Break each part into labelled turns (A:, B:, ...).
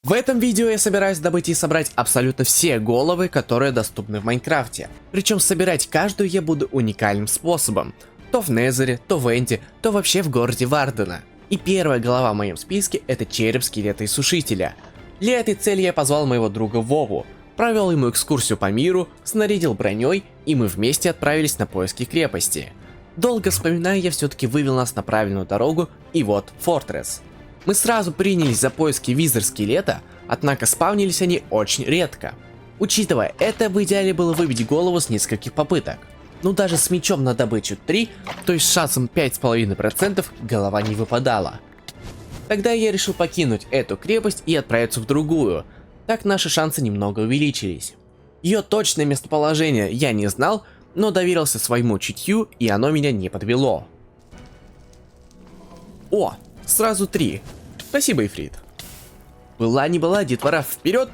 A: В этом видео я собираюсь добыть и собрать абсолютно все головы, которые доступны в Майнкрафте. Причем собирать каждую я буду уникальным способом. То в Незере, то в Энде, то вообще в городе Вардена. И первая голова в моем списке — это череп скелета и сушителя. Для этой цели я позвал моего друга Вову, провел ему экскурсию по миру, снарядил броней, и мы вместе отправились на поиски крепости. Долго вспоминая, я все-таки вывел нас на правильную дорогу, и вот Фортресс. Мы сразу принялись за поиски визор скелета, однако спавнились они очень редко. Учитывая это, в идеале было выбить голову с нескольких попыток. Но даже с мечом на добычу 3, то есть с шансом 5,5%, голова не выпадала. Тогда я решил покинуть эту крепость и отправиться в другую, так наши шансы немного увеличились. Ее точное местоположение я не знал, но доверился своему чутью, и оно меня не подвело. О, сразу 3. Спасибо, Ифрит. Была не была, детвора, вперед!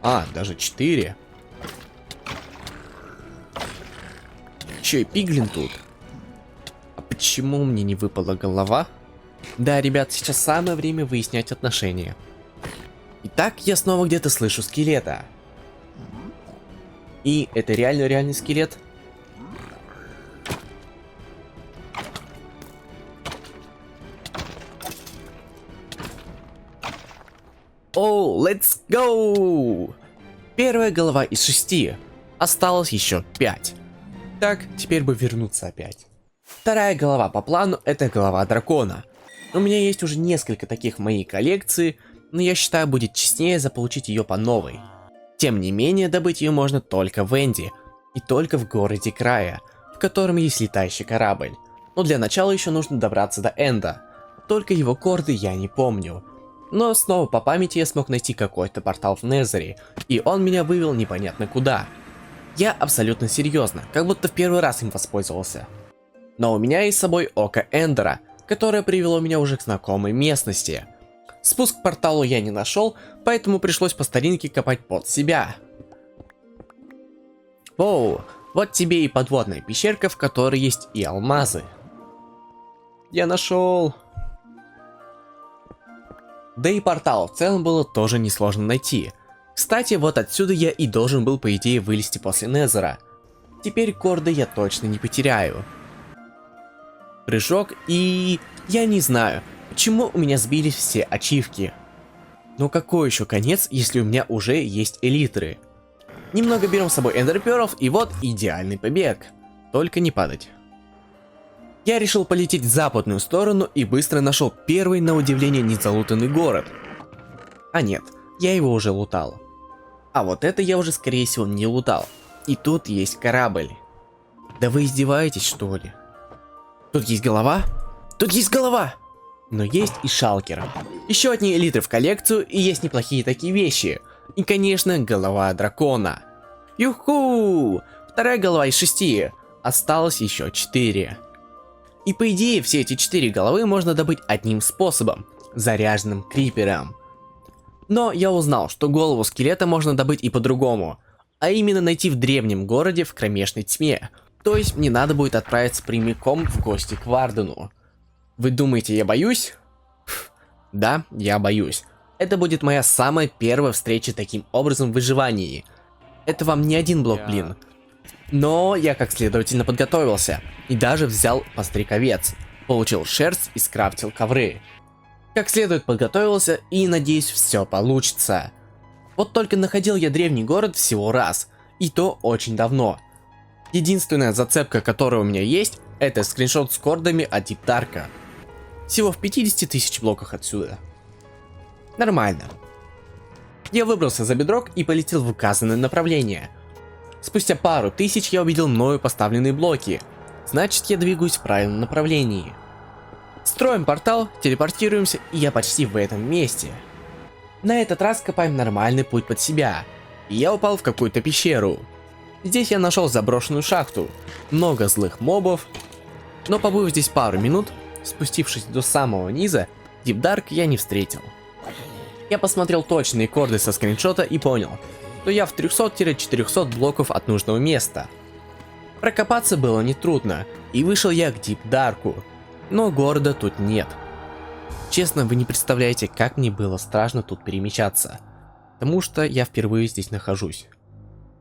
A: А, даже 4. Че, и пиглин тут? А почему мне не выпала голова? Да, ребят, сейчас самое время выяснять отношения. Итак, я снова где-то слышу скелета. И это реальный скелет. Оу, let's go! Первая голова из 6. Осталось еще 5. Так, теперь бы вернуться опять. Вторая голова по плану — это голова дракона. У меня есть уже несколько таких в моей коллекции, но я считаю, будет честнее заполучить ее по новой. Тем не менее, добыть ее можно только в Энде, и только в городе Края, в котором есть летающий корабль. Но для начала еще нужно добраться до Энда. Только его коорды я не помню. Но снова по памяти я смог найти какой-то портал в Незере, и он меня вывел непонятно куда. Я абсолютно серьезно, как будто в первый раз им воспользовался. Но у меня есть с собой Око Эндера, которое привело меня уже к знакомой местности. Спуск к порталу я не нашел, поэтому пришлось по старинке копать под себя. Оу, вот тебе и подводная пещерка, в которой есть и алмазы. Я нашел. Да и портал в целом было тоже несложно найти. Кстати, вот отсюда я и должен был по идее вылезти после Незера. Теперь корды я точно не потеряю. Прыжок, и я не знаю, почему у меня сбились все ачивки. Но какой еще конец, если у меня уже есть элитры? Немного берем с собой эндерпёров, и вот идеальный побег. Только не падать. Я решил полететь в западную сторону и быстро нашел первый, на удивление, незалутанный город. А нет, я его уже лутал. А вот это я уже скорее всего не лутал. И тут есть корабль. Да вы издеваетесь, что ли? Тут есть голова? Тут есть голова! Но есть и шалкер. Еще одни элитры в коллекцию, и есть неплохие такие вещи. И, конечно, голова дракона. Юху! Вторая голова из 6. Осталось еще 4. И по идее, все эти 4 головы можно добыть одним способом – заряженным крипером. Но я узнал, что голову скелета можно добыть и по-другому, а именно найти в древнем городе в кромешной тьме. То есть мне надо будет отправиться прямиком в гости к Вардену. Вы думаете, я боюсь? Да, я боюсь. Это будет моя самая первая встреча таким образом в выживании. Это вам не один блок, блин. Но я как следовательно подготовился и даже взял постриковец, получил шерсть и скрафтил ковры. Как следует подготовился и надеюсь, все получится. Вот только находил я древний город всего раз, и то очень давно. Единственная зацепка, которая у меня есть, это скриншот с кордами от Диптарка. Всего в 50 тысяч блоках отсюда. Нормально. Я выбрался за бедрок и полетел в указанное направление. Спустя пару тысяч я увидел мною поставленные блоки. Значит, я двигаюсь в правильном направлении. Строим портал, телепортируемся, и я почти в этом месте. На этот раз копаем нормальный путь под себя. И я упал в какую-то пещеру. Здесь я нашел заброшенную шахту, много злых мобов. Но побыв здесь пару минут, спустившись до самого низа, Дипдарк я не встретил. Я посмотрел точные корды со скриншота и понял, что я в 300-400 блоков от нужного места. Прокопаться было нетрудно, и вышел я к Дипдарку, но города тут нет. Честно, вы не представляете, как мне было страшно тут перемещаться. Потому что я впервые здесь нахожусь.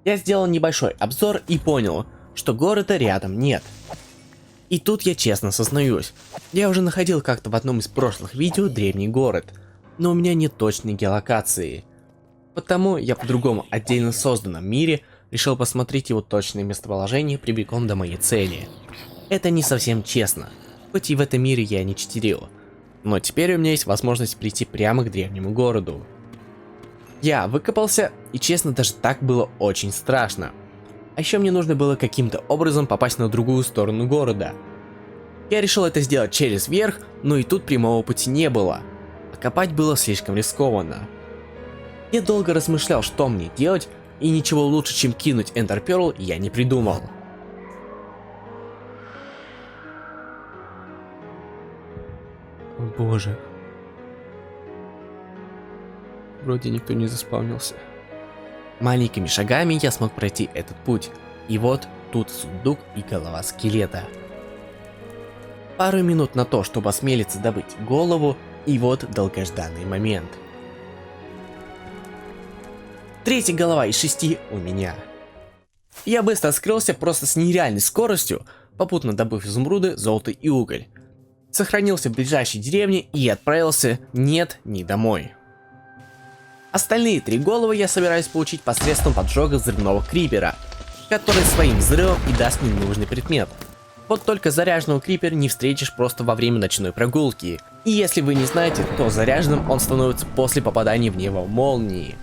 A: Я сделал небольшой обзор и понял, что города рядом нет. И тут я честно сознаюсь, я уже находил как-то в одном из прошлых видео древний город, но у меня нет точной геолокации. Потому я по другому отдельно созданном мире решил посмотреть его точное местоположение прямиком до моей цели. Это не совсем честно, хоть и в этом мире я не читерил, но теперь у меня есть возможность прийти прямо к древнему городу. Я выкопался, и честно, даже так было очень страшно. А еще мне нужно было каким-то образом попасть на другую сторону города. Я решил это сделать через верх, но и тут прямого пути не было. А копать было слишком рискованно. Я долго размышлял, что мне делать, и ничего лучше, чем кинуть Ender Pearl, я не придумал. О боже. Вроде никто не заспавнился. Маленькими шагами я смог пройти этот путь. И вот тут сундук и голова скелета. Пару минут на то, чтобы осмелиться добыть голову, и вот долгожданный момент. Третья голова из 6 у меня. Я быстро скрылся просто с нереальной скоростью, попутно добыв изумруды, золото и уголь. Сохранился в ближайшей деревне и отправился не домой. Остальные 3 головы я собираюсь получить посредством поджога взрывного крипера, который своим взрывом и даст мне нужный предмет. Вот только заряженного крипера не встретишь просто во время ночной прогулки. И если вы не знаете, то заряженным он становится после попадания в него молнии.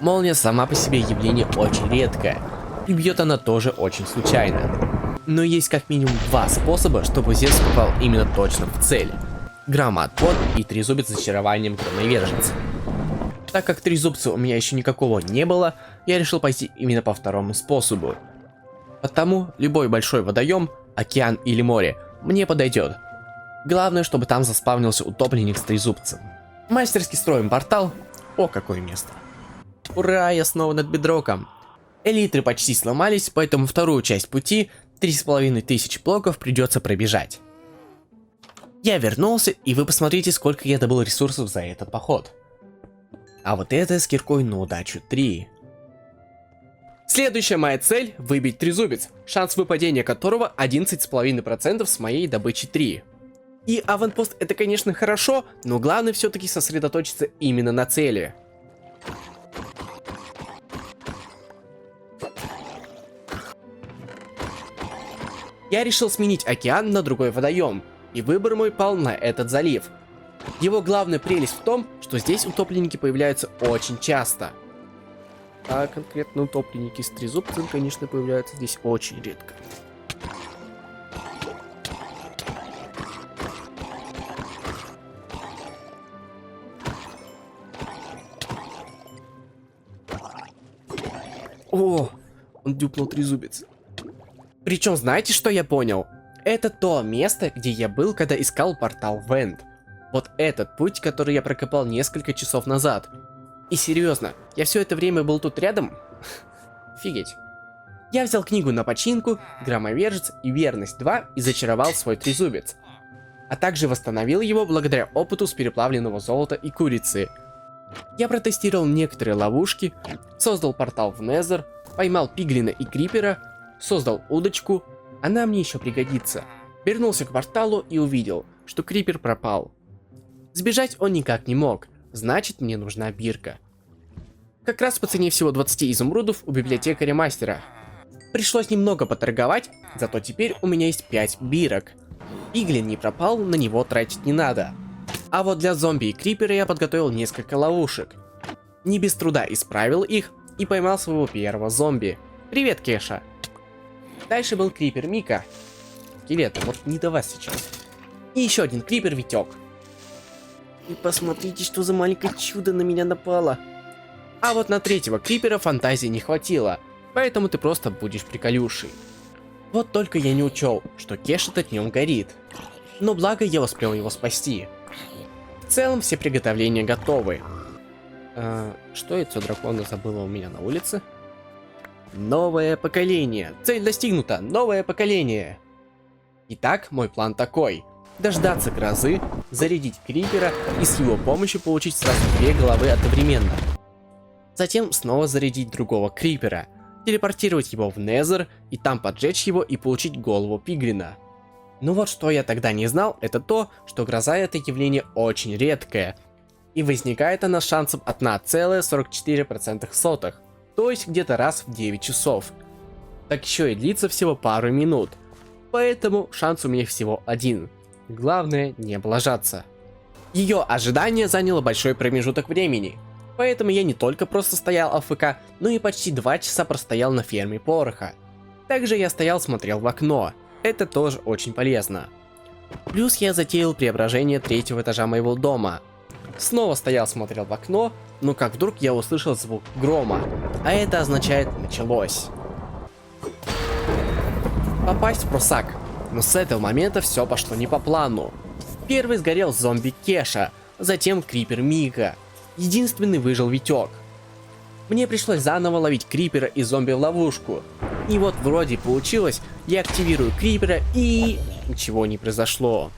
A: Молния сама по себе явление очень редкое, и бьет она тоже очень случайно. Но есть как минимум 2 способа, чтобы Зевс попал именно точно в цель. Громоотвод и трезубец с зачарованием Громовержец. Так как трезубца у меня еще никакого не было, я решил пойти именно по второму способу. Потому любой большой водоем, океан или море мне подойдет. Главное, чтобы там заспавнился утопленник с трезубцем. Мастерски строим портал. О, какое место. Ура, я снова над бедроком. Элитры почти сломались, поэтому вторую часть пути, 3500 блоков, придется пробежать. Я вернулся, и вы посмотрите, сколько я добыл ресурсов за этот поход. А вот это с киркой на удачу 3. Следующая моя цель — выбить трезубец, шанс выпадения которого 11,5% с моей добычи 3. И аванпост это, конечно, хорошо, но главное все-таки сосредоточиться именно на цели. Я решил сменить океан на другой водоем, и выбор мой пал на этот залив. Его главная прелесть в том, что здесь утопленники появляются очень часто. А конкретно утопленники с трезубцем, конечно, появляются здесь очень редко. О, он дюпнул трезубец. Причем, знаете, что я понял? Это то место, где я был, когда искал портал в Энд. Вот этот путь, который я прокопал несколько часов назад. И серьезно, я все это время был тут рядом? Офигеть. Я взял книгу на починку, Громовержец и Верность 2 и зачаровал свой трезубец. А также восстановил его благодаря опыту с переплавленного золота и курицы. Я протестировал некоторые ловушки, создал портал в Незер, поймал пиглина и крипера, создал удочку, она мне еще пригодится. Вернулся к порталу и увидел, что крипер пропал. Сбежать он никак не мог, значит мне нужна бирка. Как раз по цене всего 20 изумрудов у библиотекаря-мастера. Пришлось немного поторговать, зато теперь у меня есть 5 бирок. Пиглин не пропал, на него тратить не надо. А вот для зомби и крипера я подготовил несколько ловушек. Не без труда исправил их и поймал своего первого зомби. Привет, Кеша. Дальше был крипер Мика. Скелет, вот не до вас сейчас. И еще один крипер Витек. И посмотрите, что за маленькое чудо на меня напало. А вот на третьего крипера фантазии не хватило, поэтому ты просто будешь приколюшей. Вот только я не учел, что Кеша-то днем горит. Но благо я успел его спасти. В целом все приготовления готовы. Что яйцо дракона забыло у меня на улице? Новое поколение. Цель достигнута. Новое поколение. Итак, мой план такой. дождаться грозы, зарядить крипера и с его помощью получить сразу 2 головы одновременно. Затем снова зарядить другого крипера, телепортировать его в Незер и там поджечь его и получить голову пиглина. Но вот что я тогда не знал, это то, что гроза это явление очень редкое. И возникает она с шансом от 1,44%, то есть где-то раз в 9 часов. Так еще и длится всего пару минут. Поэтому шанс у меня всего один. Главное не облажаться. Ее ожидание заняло большой промежуток времени. Поэтому я не только просто стоял АФК, но и почти 2 часа простоял на ферме пороха. Также я стоял, смотрел в окно. Это тоже очень полезно. Плюс я затеял преображение 3-го этажа моего дома. Снова стоял, смотрел в окно, но как вдруг я услышал звук грома. А это означает началось. Попасть в просак. Но с этого момента все пошло не по плану. Первый сгорел зомби Кеша, затем крипер Мика. Единственный выжил Витек. Мне пришлось заново ловить крипера и зомби в ловушку. И вот вроде получилось, я активирую крипера и... ничего не произошло.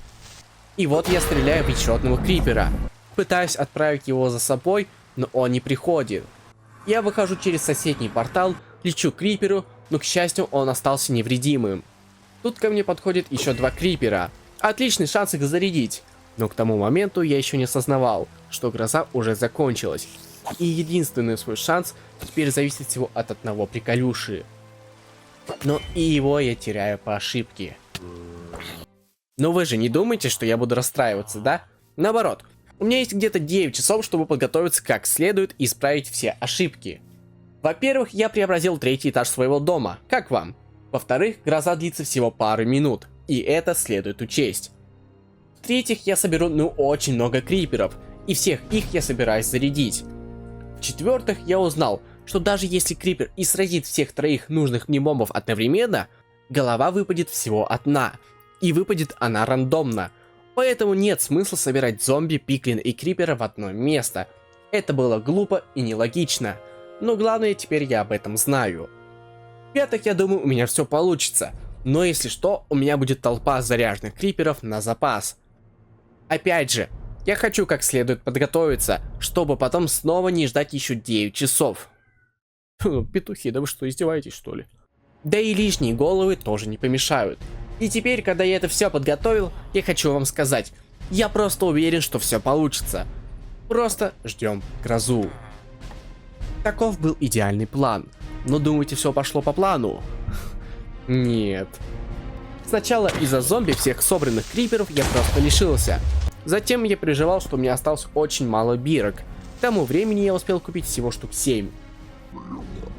A: И вот я стреляю в еще одного крипера. Пытаюсь отправить его за собой, но он не приходит. Я выхожу через соседний портал, лечу к криперу, но к счастью он остался невредимым. Тут ко мне подходит еще 2 крипера. Отличный шанс их зарядить. Но к тому моменту я еще не осознавал, что гроза уже закончилась. И единственный свой шанс теперь зависит всего от одного приколюши. Но и его я теряю по ошибке. Но вы же не думаете, что я буду расстраиваться, да? Наоборот, у меня есть где-то 9 часов, чтобы подготовиться как следует и исправить все ошибки. Во-первых, я преобразил 3-й этаж своего дома, как вам? Во-вторых, гроза длится всего пару минут, и это следует учесть. В-третьих, я соберу очень много криперов, и всех их я собираюсь зарядить. В-четвертых, я узнал, что даже если крипер и сразит всех 3 нужных мне мобов одновременно, голова выпадет всего одна, и выпадет она рандомно. Поэтому нет смысла собирать зомби, пиклин и крипера в одно место. Это было глупо и нелогично, но главное теперь я об этом знаю. В-пятых, я думаю, у меня все получится, но если что, у меня будет толпа заряженных криперов на запас. Опять же, я хочу как следует подготовиться, чтобы потом снова не ждать еще 9 часов. Петухи, да вы что, издеваетесь что ли? Да и лишние головы тоже не помешают. И теперь, когда я это все подготовил, я хочу вам сказать, я просто уверен, что все получится. Просто ждем грозу. Таков был идеальный план. Но думаете, все пошло по плану? Нет. Сначала из-за зомби всех собранных криперов я просто лишился. Затем я переживал, что у меня осталось очень мало бирок. К тому времени я успел купить всего штук 7.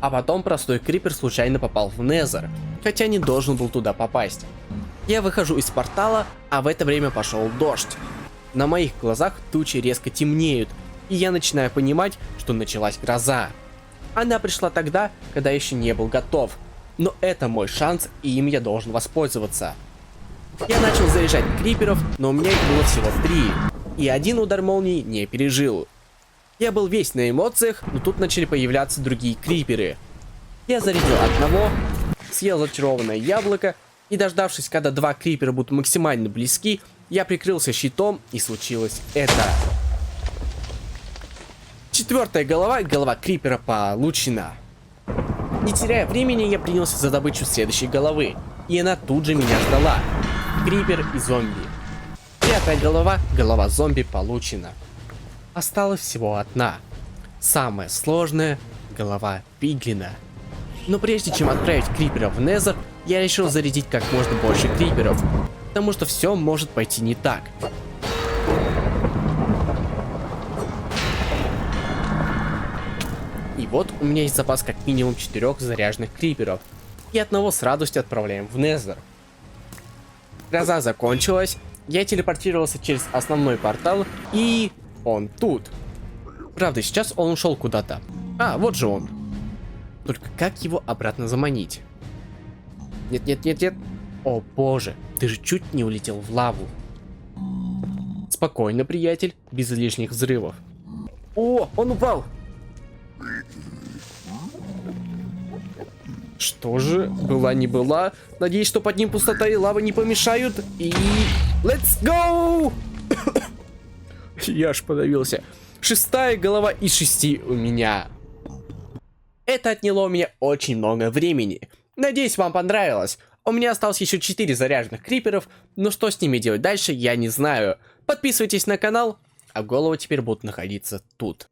A: А потом простой крипер случайно попал в Незер, хотя не должен был туда попасть. Я выхожу из портала, а в это время пошел дождь. На моих глазах тучи резко темнеют, и я начинаю понимать, что началась гроза. Она пришла тогда, когда еще не был готов, но это мой шанс, и им я должен воспользоваться. Я начал заряжать криперов, но у меня их было всего 3, и один удар молнии не пережил. Я был весь на эмоциях, но тут начали появляться другие криперы. Я зарядил одного, съел зачарованное яблоко, и дождавшись, когда 2 крипера будут максимально близки, я прикрылся щитом, и случилось это. 4-я голова крипера получена. Не теряя времени, я принялся за добычу следующей головы, и она тут же меня ждала. Крипер и зомби. 5-я голова зомби получена. Осталась всего одна. Самая сложная голова пиглина. Но прежде чем отправить крипера в Незер, я решил зарядить как можно больше криперов, потому что все может пойти не так. И вот у меня есть запас как минимум 4 заряженных криперов, и одного с радостью отправляем в Незер. Гроза закончилась, я телепортировался через основной портал, и он тут. Правда, сейчас он ушел куда-то. А, вот же он. Только как его обратно заманить? Нет. О боже, ты же чуть не улетел в лаву. Спокойно, приятель, без лишних взрывов. О, он упал. Что же, была не была. Надеюсь, что под ним пустота и лава не помешают. И... Let's go! Я аж подавился. 6-я голова из 6 у меня. Это отняло у меня очень много времени. Надеюсь, вам понравилось. У меня осталось еще 4 заряженных криперов, но что с ними делать дальше, я не знаю. Подписывайтесь на канал, а головы теперь будут находиться тут.